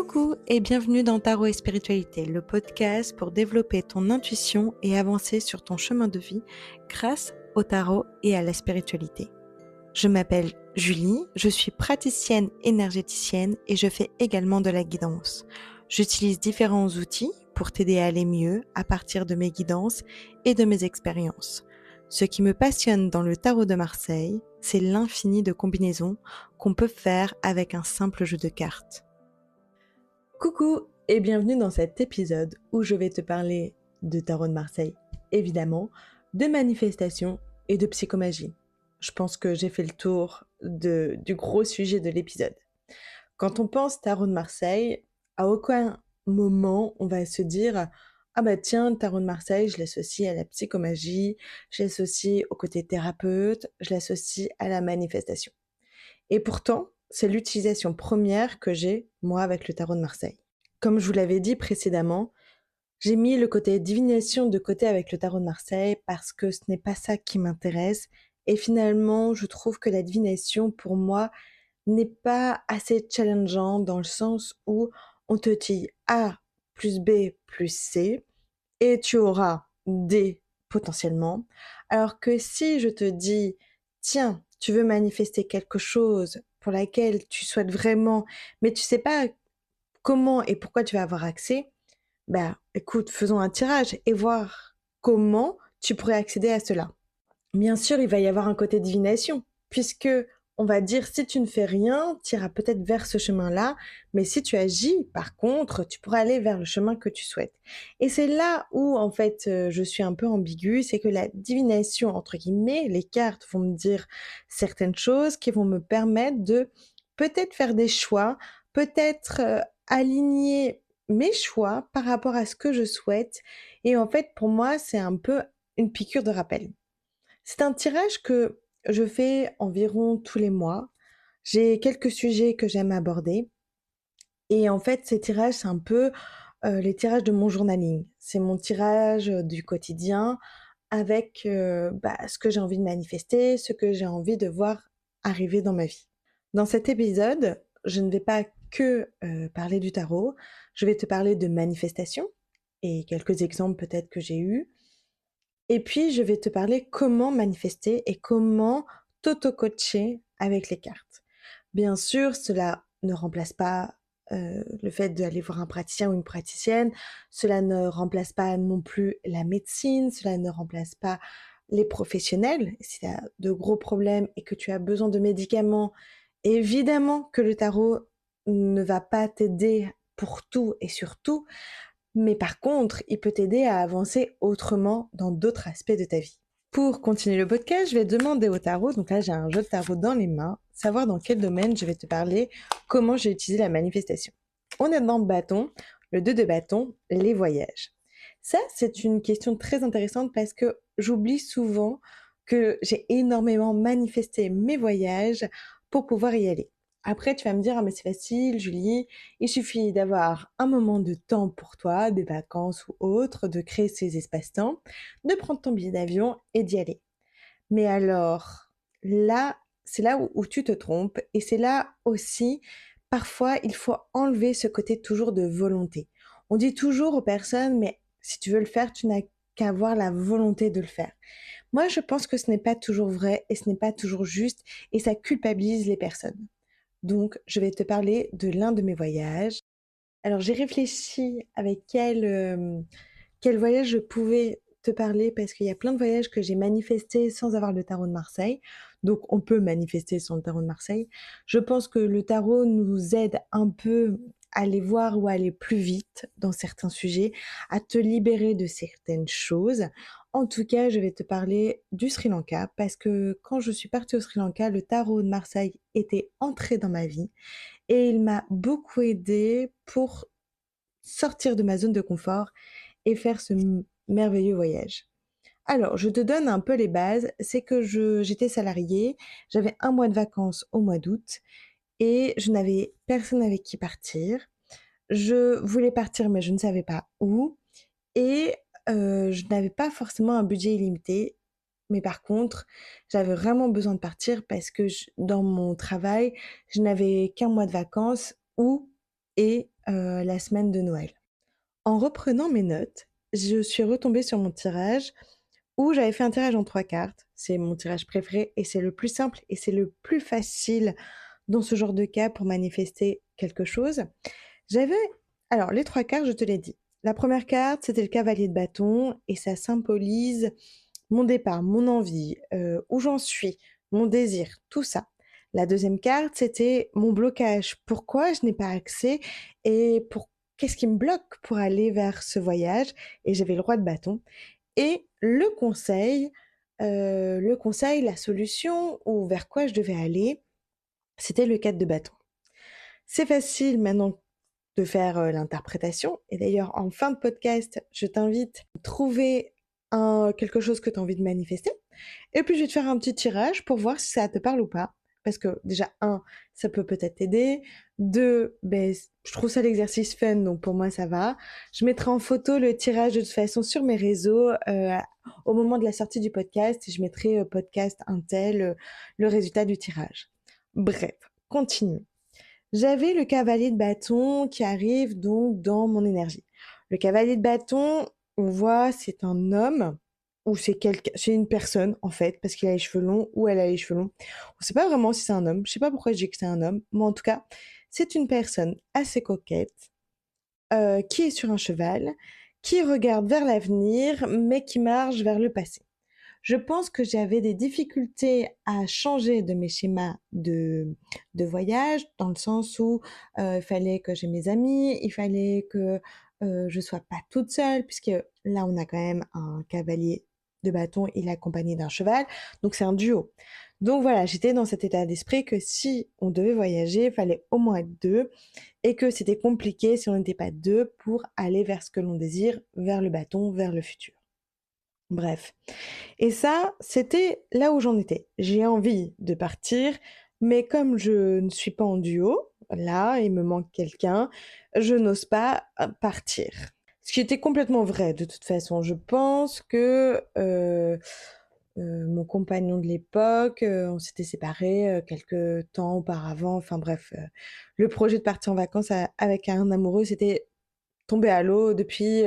Coucou et bienvenue dans Tarot et Spiritualité, le podcast pour développer ton intuition et avancer sur ton chemin de vie grâce au tarot et à la spiritualité. Je m'appelle Julie, je suis praticienne énergéticienne et je fais également de la guidance. J'utilise différents outils pour t'aider à aller mieux à partir de mes guidances et de mes expériences. Ce qui me passionne dans le tarot de Marseille, c'est l'infini de combinaisons qu'on peut faire avec un simple jeu de cartes. Coucou et bienvenue dans cet épisode où je vais te parler de tarot de Marseille, évidemment, de manifestation et de psychomagie. Je pense que j'ai fait le tour du gros sujet de l'épisode. Quand on pense tarot de Marseille, à aucun moment on va se dire « Ah bah tiens, le tarot de Marseille, je l'associe à la psychomagie, je l'associe au côté thérapeute, je l'associe à la manifestation. » Et pourtant, c'est l'utilisation première que j'ai, moi, avec le tarot de Marseille. Comme je vous l'avais dit précédemment, j'ai mis le côté divination de côté avec le tarot de Marseille parce que ce n'est pas ça qui m'intéresse. Et finalement, je trouve que la divination, pour moi, n'est pas assez challengeant dans le sens où on te dit A plus B plus C et tu auras D potentiellement. Alors que si je te dis, tiens, tu veux manifester quelque chose pour laquelle tu souhaites vraiment, mais tu sais pas comment et pourquoi tu vas avoir accès, bah écoute, faisons un tirage et voir comment tu pourrais accéder à cela. Bien sûr, il va y avoir un côté divination, puisque on va dire si tu ne fais rien, tu iras peut-être vers ce chemin-là, mais si tu agis, par contre, tu pourras aller vers le chemin que tu souhaites. Et c'est là où, en fait, je suis un peu ambiguë, c'est que la divination, entre guillemets, les cartes vont me dire certaines choses qui vont me permettre de peut-être faire des choix, peut-être aligner mes choix par rapport à ce que je souhaite. Et en fait, pour moi, c'est un peu une piqûre de rappel. C'est un tirage que je fais environ tous les mois. J'ai quelques sujets que j'aime aborder et en fait, ces tirages, c'est un peu, les tirages de mon journaling. C'est mon tirage, du quotidien avec, ce que j'ai envie de manifester, ce que j'ai envie de voir arriver dans ma vie. Dans cet épisode, je ne vais pas que, parler du tarot, je vais te parler de manifestation et quelques exemples peut-être que j'ai eus. Et puis, je vais te parler comment manifester et comment t'auto-coacher avec les cartes. Bien sûr, cela ne remplace pas le fait d'aller voir un praticien ou une praticienne, cela ne remplace pas non plus la médecine, cela ne remplace pas les professionnels. Si tu as de gros problèmes et que tu as besoin de médicaments, évidemment que le tarot ne va pas t'aider pour tout et surtout, mais par contre, il peut t'aider à avancer autrement dans d'autres aspects de ta vie. Pour continuer le podcast, je vais demander au tarot, donc là j'ai un jeu de tarot dans les mains, savoir dans quel domaine je vais te parler, comment j'ai utilisé la manifestation. On est dans le bâton, le 2 de bâton, les voyages. Ça, c'est une question très intéressante parce que j'oublie souvent que j'ai énormément manifesté mes voyages pour pouvoir y aller. Après, tu vas me dire, ah mais c'est facile, Julie, il suffit d'avoir un moment de temps pour toi, des vacances ou autre, de créer ces espaces-temps, de prendre ton billet d'avion et d'y aller. Mais alors, là, c'est là où tu te trompes et c'est là aussi, parfois, il faut enlever ce côté toujours de volonté. On dit toujours aux personnes, mais si tu veux le faire, tu n'as qu'à avoir la volonté de le faire. Moi, je pense que ce n'est pas toujours vrai et ce n'est pas toujours juste et ça culpabilise les personnes. Donc, je vais te parler de l'un de mes voyages. Alors, j'ai réfléchi avec quel voyage je pouvais te parler parce qu'il y a plein de voyages que j'ai manifestés sans avoir le tarot de Marseille. Donc, on peut manifester sans le tarot de Marseille. Je pense que le tarot nous aide un peu à aller voir ou à aller plus vite dans certains sujets, à te libérer de certaines choses. En tout cas, je vais te parler du Sri Lanka parce que quand je suis partie au Sri Lanka, le tarot de Marseille était entré dans ma vie et il m'a beaucoup aidée pour sortir de ma zone de confort et faire ce merveilleux voyage. Alors, je te donne un peu les bases. C'est que j'étais salariée, j'avais un mois de vacances au mois d'août et je n'avais personne avec qui partir. Je voulais partir, mais je ne savais pas où et je n'avais pas forcément un budget illimité. Mais par contre, j'avais vraiment besoin de partir parce que dans mon travail, je n'avais qu'un mois de vacances où et la semaine de Noël. En reprenant mes notes, je suis retombée sur mon tirage où j'avais fait un tirage en 3 cartes. C'est mon tirage préféré et c'est le plus simple et c'est le plus facile dans ce genre de cas pour manifester quelque chose. J'avais alors les 3 cartes, je te l'ai dit. La première carte, c'était le cavalier de bâton et ça symbolise mon départ, mon envie, où j'en suis, mon désir, tout ça. La deuxième carte, c'était mon blocage. Pourquoi je n'ai pas accès et qu'est-ce qui me bloque pour aller vers ce voyage? Et j'avais le roi de bâton. Et le conseil, la solution ou vers quoi je devais aller, c'était le 4 de bâton. C'est facile maintenant de faire, l'interprétation et d'ailleurs en fin de podcast, je t'invite à trouver quelque chose que tu as envie de manifester et puis je vais te faire un petit tirage pour voir si ça te parle ou pas. Parce que déjà 1, ça peut peut-être t'aider, 2, je trouve ça l'exercice fun donc pour moi ça va. Je mettrai en photo le tirage de toute façon sur mes réseaux, au moment de la sortie du podcast et je mettrai, podcast untel, le résultat du tirage. Bref, continue. J'avais le cavalier de bâton qui arrive donc dans mon énergie. Le cavalier de bâton, on voit, c'est un homme ou c'est une personne en fait, parce qu'il a les cheveux longs ou elle a les cheveux longs. On ne sait pas vraiment si c'est un homme. Je sais pas pourquoi je dis que c'est un homme, mais en tout cas, c'est une personne assez coquette qui est sur un cheval, qui regarde vers l'avenir, mais qui marche vers le passé. Je pense que j'avais des difficultés à changer de mes schémas de voyage, dans le sens où il fallait que j'ai mes amis, il fallait que je sois pas toute seule, puisque là on a quand même un cavalier de bâton, il est accompagné d'un cheval, donc c'est un duo. Donc voilà, j'étais dans cet état d'esprit que si on devait voyager, il fallait au moins être deux, et que c'était compliqué si on n'était pas deux pour aller vers ce que l'on désire, vers le bâton, vers le futur. Bref. Et ça, c'était là où j'en étais. J'ai envie de partir, mais comme je ne suis pas en duo, là, il me manque quelqu'un, je n'ose pas partir. Ce qui était complètement vrai de toute façon. Je pense que mon compagnon de l'époque, on s'était séparés quelques temps auparavant. Enfin bref, le projet de partir en vacances avec un amoureux, c'était tombé à l'eau depuis,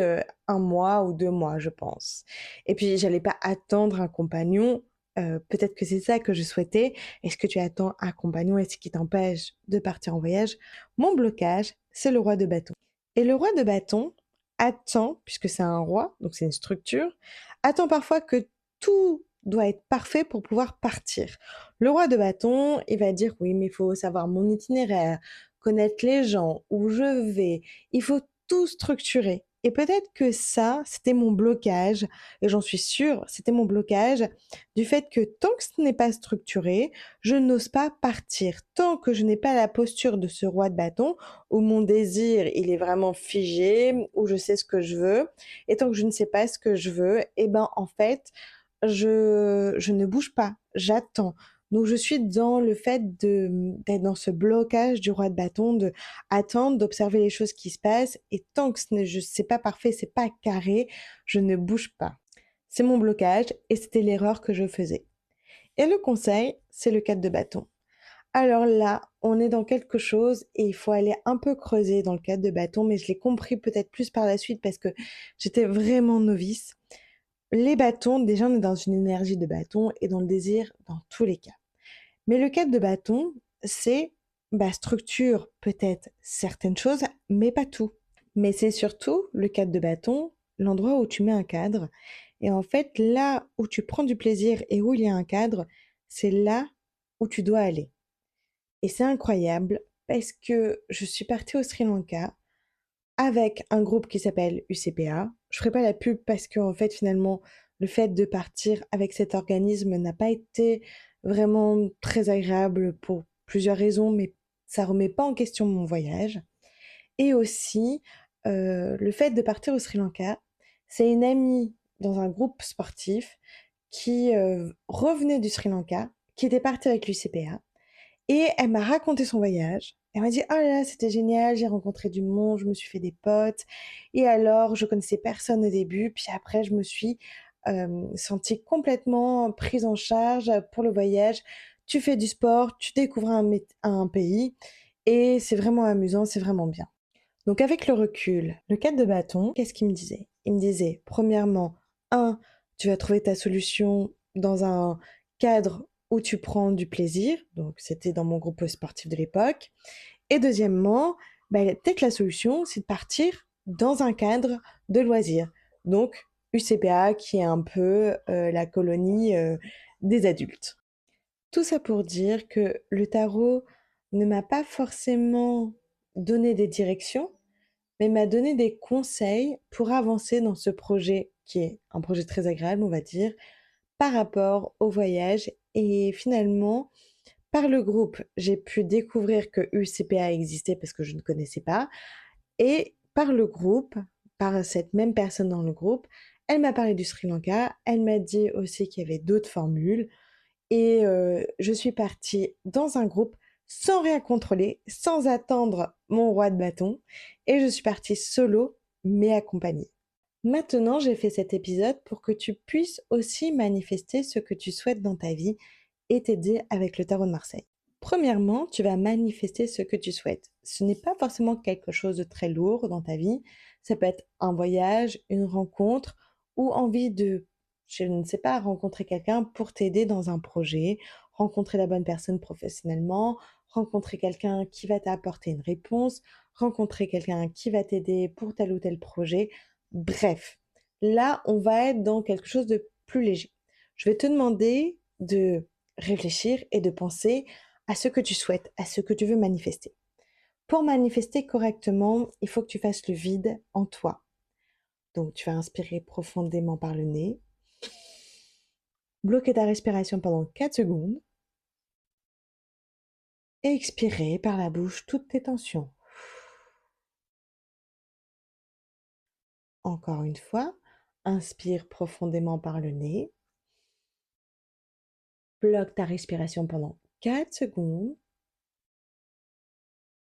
1 mois ou 2 mois, je pense. Et puis j'allais pas attendre un compagnon, peut-être que c'est ça que je souhaitais. Est-ce que tu attends un compagnon et ce qui t'empêche de partir en voyage? Mon blocage, c'est le roi de bâton. Et le roi de bâton attend, puisque c'est un roi, donc c'est une structure, attend parfois que tout doit être parfait pour pouvoir partir. Le roi de bâton, il va dire: «Oui, mais il faut savoir mon itinéraire, connaître les gens, où je vais, il faut tout structurer». Et peut-être que ça, c'était mon blocage, et j'en suis sûre, c'était mon blocage du fait que tant que ce n'est pas structuré, je n'ose pas partir. Tant que je n'ai pas la posture de ce roi de bâton, où mon désir, il est vraiment figé, où je sais ce que je veux, et tant que je ne sais pas ce que je veux, et ben en fait, je ne bouge pas, j'attends. Donc je suis dans le fait d'être dans ce blocage du roi de bâton, de attendre, d'observer les choses qui se passent et tant que c'est pas parfait, c'est pas carré, je ne bouge pas. C'est mon blocage et c'était l'erreur que je faisais. Et le conseil, c'est le 4 de bâton. Alors là, on est dans quelque chose et il faut aller un peu creuser dans le 4 de bâton, mais je l'ai compris peut-être plus par la suite parce que j'étais vraiment novice. Les bâtons, déjà, on est dans une énergie de bâton et dans le désir dans tous les cas. Mais le 4 de bâton, c'est structure peut-être certaines choses, mais pas tout. Mais c'est surtout le 4 de bâton, l'endroit où tu mets un cadre. Et en fait, là où tu prends du plaisir et où il y a un cadre, c'est là où tu dois aller. Et c'est incroyable parce que je suis partie au Sri Lanka avec un groupe qui s'appelle UCPA. Je ferai pas la pub parce qu'en fait, finalement, le fait de partir avec cet organisme n'a pas été vraiment très agréable pour plusieurs raisons, mais ça remet pas en question mon voyage. Et aussi, le fait de partir au Sri Lanka, c'est une amie dans un groupe sportif qui, revenait du Sri Lanka, qui était partie avec l'UCPA et elle m'a raconté son voyage. Elle m'a dit: «Oh là là, c'était génial, j'ai rencontré du monde, je me suis fait des potes et alors je connaissais personne au début, puis après je me suis, sentie complètement prise en charge pour le voyage. Tu fais du sport, tu découvres un pays et c'est vraiment amusant, c'est vraiment bien». Donc avec le recul, le 4 de bâton, qu'est-ce qu'il me disait? Il me disait, premièrement, tu vas trouver ta solution dans un cadre où tu prends du plaisir. Donc c'était dans mon groupe sportif de l'époque. Et deuxièmement, peut-être la solution, c'est de partir dans un cadre de loisirs. Donc UCPA, qui est un peu la colonie des adultes. Tout ça pour dire que le tarot ne m'a pas forcément donné des directions, mais m'a donné des conseils pour avancer dans ce projet qui est un projet très agréable, on va dire, par rapport au voyage. Et finalement, par le groupe, j'ai pu découvrir que UCPA existait parce que je ne connaissais pas. Et par le groupe, par cette même personne dans le groupe, elle m'a parlé du Sri Lanka, elle m'a dit aussi qu'il y avait d'autres formules. Et je suis partie dans un groupe sans rien contrôler, sans attendre mon roi de bâton. Et je suis partie solo, mais accompagnée. Maintenant, j'ai fait cet épisode pour que tu puisses aussi manifester ce que tu souhaites dans ta vie et t'aider avec le tarot de Marseille. Premièrement, tu vas manifester ce que tu souhaites. Ce n'est pas forcément quelque chose de très lourd dans ta vie. Ça peut être un voyage, une rencontre ou envie de, je ne sais pas, rencontrer quelqu'un pour t'aider dans un projet, rencontrer la bonne personne professionnellement, rencontrer quelqu'un qui va t'apporter une réponse, rencontrer quelqu'un qui va t'aider pour tel ou tel projet. Bref, là, on va être dans quelque chose de plus léger. Je vais te demander de réfléchir et de penser à ce que tu souhaites, à ce que tu veux manifester. Pour manifester correctement, il faut que tu fasses le vide en toi. Donc, tu vas inspirer profondément par le nez, bloquer ta respiration pendant 4 secondes et expirer par la bouche toutes tes tensions. Encore une fois, inspire profondément par le nez, bloque ta respiration pendant 4 secondes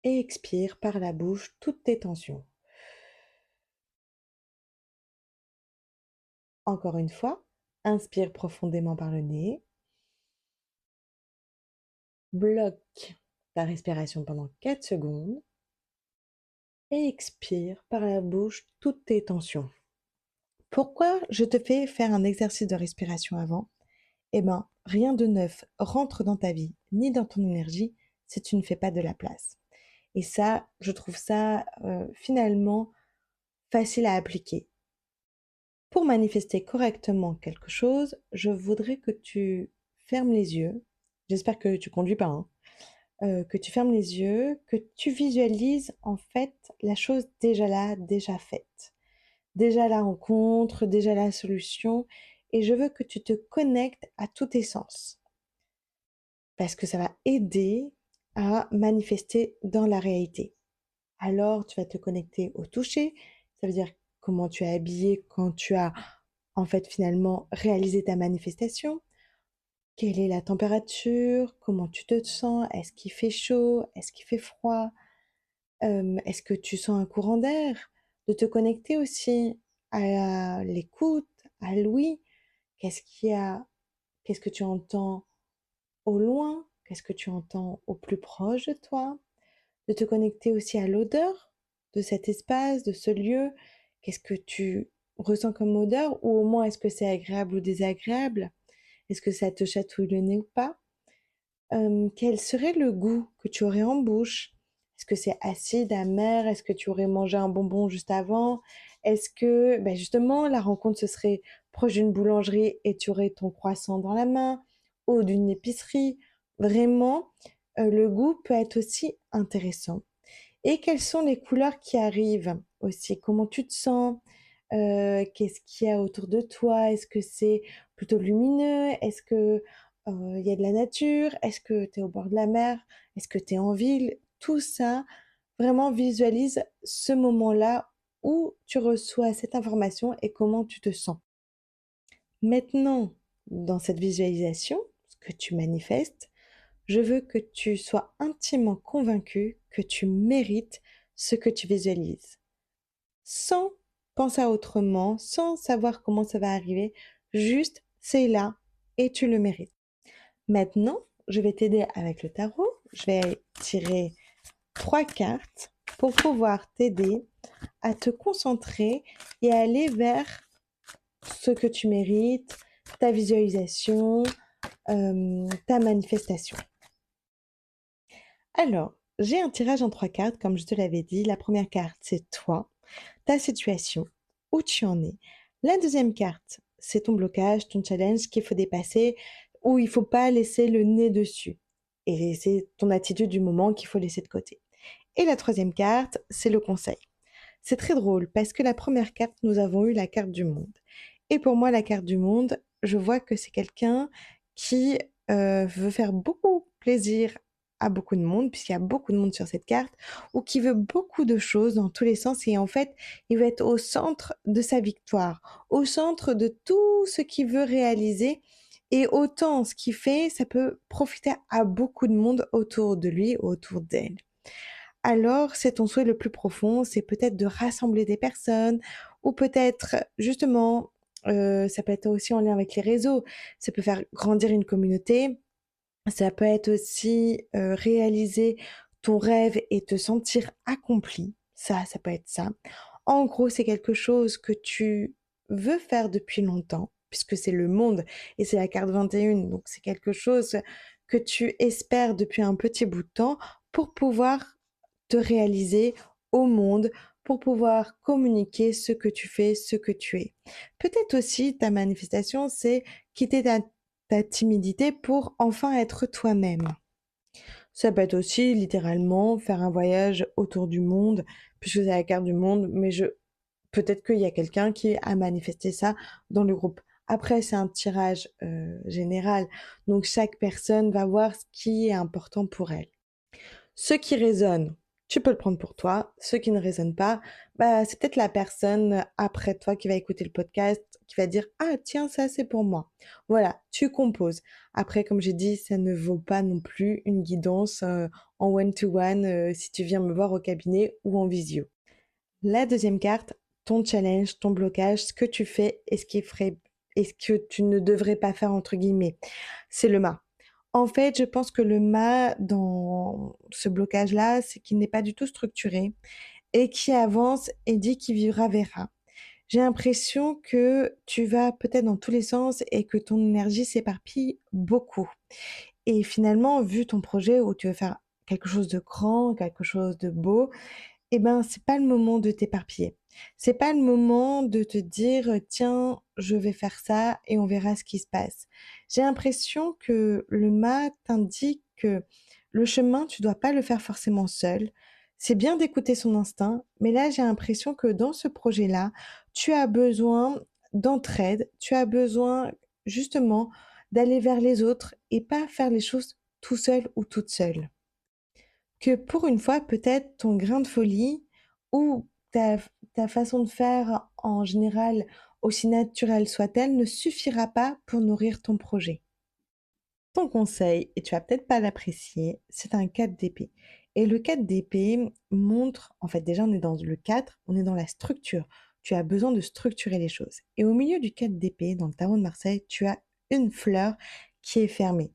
et expire par la bouche toutes tes tensions. Encore une fois, inspire profondément par le nez, bloque ta respiration pendant 4 secondes et expire par la bouche toutes tes tensions. Pourquoi je te fais faire un exercice de respiration avant? Eh bien, rien de neuf rentre dans ta vie, ni dans ton énergie, si tu ne fais pas de la place. Et ça, je trouve ça finalement facile à appliquer. Pour manifester correctement quelque chose, je voudrais que tu fermes les yeux. J'espère que tu conduis pas, hein. Que tu fermes les yeux, que tu visualises en fait la chose déjà là, déjà faite. Déjà la rencontre, déjà la solution. Et je veux que tu te connectes à tous tes sens. Parce que ça va aider à manifester dans la réalité. Alors, tu vas te connecter au toucher. Ça veut dire comment tu es habillé quand tu as en fait finalement réalisé ta manifestation. Quelle est la température? Comment tu te sens? Est-ce qu'il fait chaud? Est-ce qu'il fait froid? Est-ce que tu sens un courant d'air? De te connecter aussi à l'écoute, à l'ouïe. Qu'est-ce qu'il y a? Qu'est-ce que tu entends au loin? Qu'est-ce que tu entends au plus proche de toi? De te connecter aussi à l'odeur de cet espace, de ce lieu. Qu'est-ce que tu ressens comme odeur? Ou au moins, est-ce que c'est agréable ou désagréable? Est-ce que ça te chatouille le nez ou pas? Quel serait le goût que tu aurais en bouche? Est-ce que c'est acide, amer? Est-ce que tu aurais mangé un bonbon juste avant? Est-ce que, justement, la rencontre, ce serait proche d'une boulangerie et tu aurais ton croissant dans la main ou d'une épicerie? Vraiment, le goût peut être aussi intéressant. Et quelles sont les couleurs qui arrivent aussi? Comment tu te sens? Qu'est-ce qu'il y a autour de toi? Est-ce que c'est plutôt lumineux? Est-ce que, il y a de la nature? Est-ce que tu es au bord de la mer? Est-ce que tu es en ville? Tout ça, vraiment visualise ce moment-là où tu reçois cette information et comment tu te sens. Maintenant, dans cette visualisation, ce que tu manifestes, je veux que tu sois intimement convaincu que tu mérites ce que tu visualises. Sans penser à autrement, sans savoir comment ça va arriver, juste c'est là et tu le mérites. Maintenant, je vais t'aider avec le tarot. Je vais tirer 3 cartes pour pouvoir t'aider à te concentrer et à aller vers ce que tu mérites, ta visualisation, ta manifestation. Alors, j'ai un tirage en 3 cartes, comme je te l'avais dit. La première carte, c'est toi, ta situation, où tu en es. La deuxième carte, c'est ton blocage, ton challenge qu'il faut dépasser, où il ne faut pas laisser le nez dessus. Et c'est ton attitude du moment qu'il faut laisser de côté. Et la troisième carte, c'est le conseil. C'est très drôle parce que la première carte, nous avons eu la carte du monde. Et pour moi, la carte du monde, je vois que c'est quelqu'un qui veut faire beaucoup plaisir à beaucoup de monde, puisqu'il y a beaucoup de monde sur cette carte, ou qui veut beaucoup de choses dans tous les sens. Et en fait, il veut être au centre de sa victoire, au centre de tout ce qu'il veut réaliser. Et autant ce qu'il fait, ça peut profiter à beaucoup de monde autour de lui, autour d'elle. Alors, c'est ton souhait le plus profond, c'est peut-être de rassembler des personnes ou peut-être justement, ça peut être aussi en lien avec les réseaux, ça peut faire grandir une communauté, ça peut être aussi, réaliser ton rêve et te sentir accompli, ça peut être ça. En gros, c'est quelque chose que tu veux faire depuis longtemps, puisque c'est le monde et c'est la carte 21, donc c'est quelque chose que tu espères depuis un petit bout de temps pour pouvoir te réaliser au monde, pour pouvoir communiquer ce que tu fais, ce que tu es. Peut-être aussi ta manifestation, c'est quitter ta timidité pour enfin être toi-même. Ça peut être aussi littéralement faire un voyage autour du monde, puisque c'est la carte du monde, mais peut-être qu'il y a quelqu'un qui a manifesté ça dans le groupe. Après, c'est un tirage général, donc chaque personne va voir ce qui est important pour elle. Ce qui résonne, tu peux le prendre pour toi. Ce qui ne résonne pas, bah, c'est peut-être la personne après toi qui va écouter le podcast, qui va dire: «Ah tiens, ça c'est pour moi». Voilà, tu composes. Après, comme j'ai dit, ça ne vaut pas non plus une guidance, en one to one, si tu viens me voir au cabinet ou en visio. La deuxième carte, ton challenge, ton blocage, ce que tu fais et ce que tu ne devrais pas faire entre guillemets. C'est le mât. En fait, je pense que le mât dans ce blocage-là, c'est qu'il n'est pas du tout structuré et qui avance et dit qu'il vivra verra. J'ai l'impression que tu vas peut-être dans tous les sens et que ton énergie s'éparpille beaucoup. Et finalement, vu ton projet où tu veux faire quelque chose de grand, quelque chose de beau, eh ben, c'est pas le moment de t'éparpiller. C'est pas le moment de te dire: «Tiens, je vais faire ça et on verra ce qui se passe». J'ai l'impression que le mât t'indique que le chemin, tu dois pas le faire forcément seul. C'est bien d'écouter son instinct, mais là, j'ai l'impression que dans ce projet-là, tu as besoin d'entraide, tu as besoin justement d'aller vers les autres et pas faire les choses tout seul ou toute seule. Que pour une fois, peut-être ton grain de folie ou ta façon de faire en général, aussi naturelle soit-elle, ne suffira pas pour nourrir ton projet. Ton conseil, et tu vas peut-être pas l'apprécier, c'est un 4 d'épée. Et le 4 d'épée montre, en fait déjà on est dans le 4, on est dans la structure. Tu as besoin de structurer les choses. Et au milieu du 4 d'épée, dans le tarot de Marseille, tu as une fleur qui est fermée.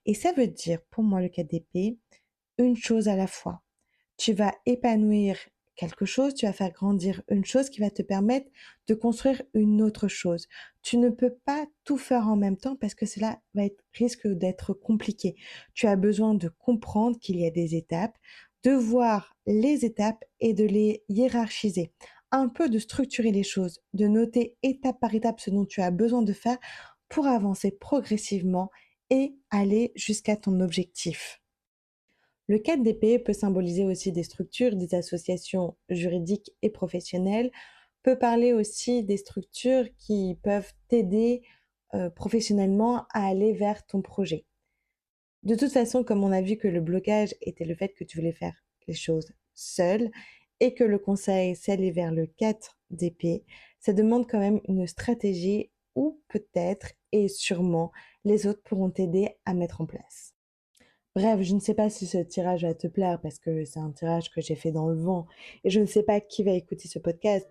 Et ça veut dire, pour moi, le 4 d'épée, une chose à la fois. Tu vas épanouir quelque chose, tu vas faire grandir une chose qui va te permettre de construire une autre chose. Tu ne peux pas tout faire en même temps parce que cela risque d'être compliqué. Tu as besoin de comprendre qu'il y a des étapes, de voir les étapes et de les hiérarchiser. Un peu de structurer les choses, de noter étape par étape ce dont tu as besoin de faire pour avancer progressivement et aller jusqu'à ton objectif. Le 4 d'épée peut symboliser aussi des structures, des associations juridiques et professionnelles, peut parler aussi des structures qui peuvent t'aider professionnellement à aller vers ton projet. De toute façon, comme on a vu que le blocage était le fait que tu voulais faire les choses seul et que le conseil s'allait vers le 4 d'épée, ça demande quand même une stratégie où peut-être et sûrement les autres pourront t'aider à mettre en place. Bref, je ne sais pas si ce tirage va te plaire parce que c'est un tirage que j'ai fait dans le vent et je ne sais pas qui va écouter ce podcast.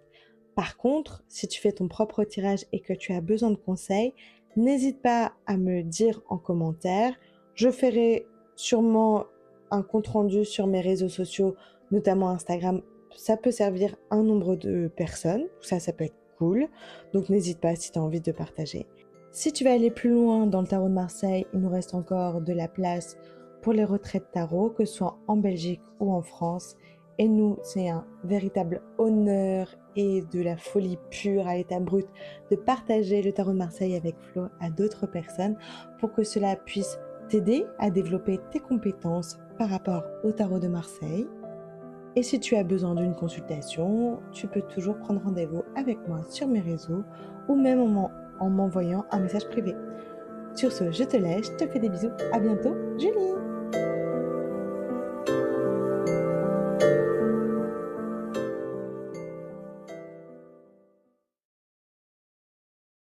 Par contre, si tu fais ton propre tirage et que tu as besoin de conseils, n'hésite pas à me dire en commentaire. Je ferai sûrement un compte rendu sur mes réseaux sociaux notamment Instagram, ça peut servir un nombre de personnes, ça peut être cool, donc n'hésite pas si tu as envie de partager. Si tu veux aller plus loin dans le tarot de Marseille, il nous reste encore de la place pour les retraites tarot, que ce soit en Belgique ou en France. Et nous, c'est un véritable honneur et de la folie pure à l'état brut de partager le tarot de Marseille avec Flo à d'autres personnes pour que cela puisse t'aider à développer tes compétences par rapport au tarot de Marseille. Et si tu as besoin d'une consultation, tu peux toujours prendre rendez-vous avec moi sur mes réseaux ou même en m'envoyant un message privé. Sur ce, je te laisse, je te fais des bisous, à bientôt, Julie!